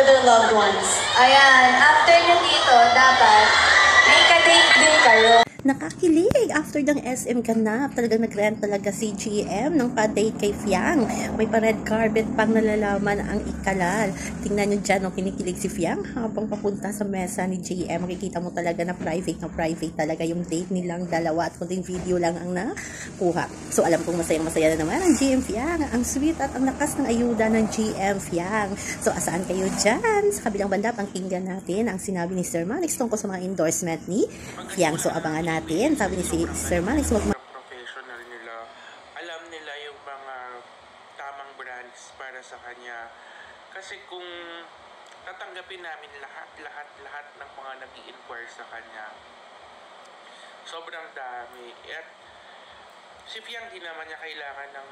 their loved ones. Ayan, after nyo dito, dapat may ka-date din kayo. Nakakilig after ng SM ganap. Talagang nag-rent talaga si GM ng pa-date kay Fiang. May pa-red carpet pang nalalaman ang ikalal. Tingnan nyo dyan nung kinikilig si Fiang habang papunta sa mesa ni GM. Makikita mo talaga na private talaga yung date nilang dalawa at kunting video lang ang nakuha. So alam kong masayang-masaya na naman ang GM Fiang. Ang sweet at ang lakas ng ayuda ng GM Fiang. So asaan kayo dyan? Sa kabilang banda, pakinggan natin ang sinabi ni Sir Manix tungkol sa mga endorsement ni Fiang. So abangan natin. Sabi ni si Sir Manix, professional nila, alam nila yung mga tamang brands para sa kanya. Kasi kung tatanggapin namin lahat ng mga nag-i-inquire sa kanya, sobrang dami. At si Fiang, di naman niya kailangan ng,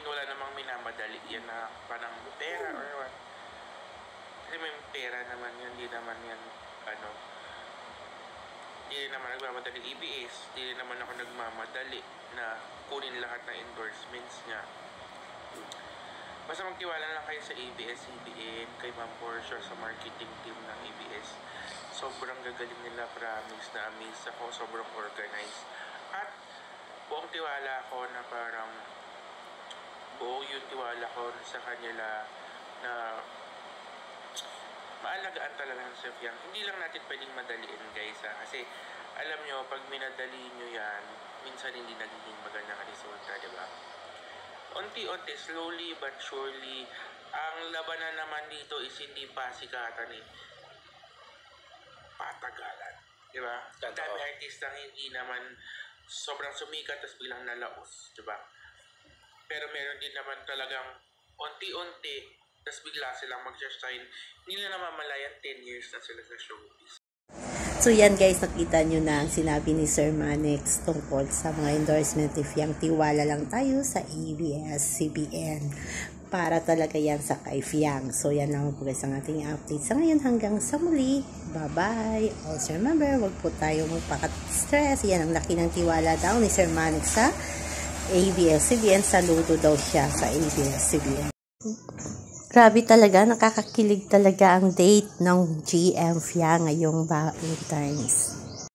wala namang minamadali yan na parang pera or what. Kasi may pera naman yan, di naman yan, hindi naman nagmamadali EBS, hindi naman ako nagmamadali na kunin lahat ng endorsements niya. Basta magtiwala lang kayo sa ABS-CBN, kay Ma'am Portia sa marketing team ng ABS. Sobrang gagaling nila, promise, na amaze ako, sobrang organized. At buong tiwala ko na parang buong yung tiwala ko sa kanila na maalagaan talaga ng Sir Fiang. Hindi lang natin pwedeng madaliin, guys, ha? Kasi alam nyo, pag minadali nyo yan, minsan hindi nagiging magandang resulta, di ba? Unti-unti, slowly but surely, ang labanan naman dito is hindi pasikatan, patagalan, di ba? Dami artist ang hindi naman sobrang sumikat tapos bilang nalaos, di ba? Pero meron din naman talagang unti-unti tapos bigla silang mag-shine. Hindi na namamalayan 10 years na sila sa showbiz. So yan guys, nakita nyo na ang sinabi ni Sir Manix tungkol sa mga endorsement ni Fiang. Tiwala lang tayo sa ABS-CBN para talaga yan sa kay Fiang. So yan lang po guys ang ating update sa ngayon. Hanggang sa muli. Bye-bye. Also remember, wag po tayo magpakat-stress. Yan ang laki ng tiwala daw ni Sir Manix sa ABS-CBN. Saludo daw siya sa ABS-CBN. Grabe talaga, nakakakilig talaga ang date ng GM Fiang ngayong Valentine's.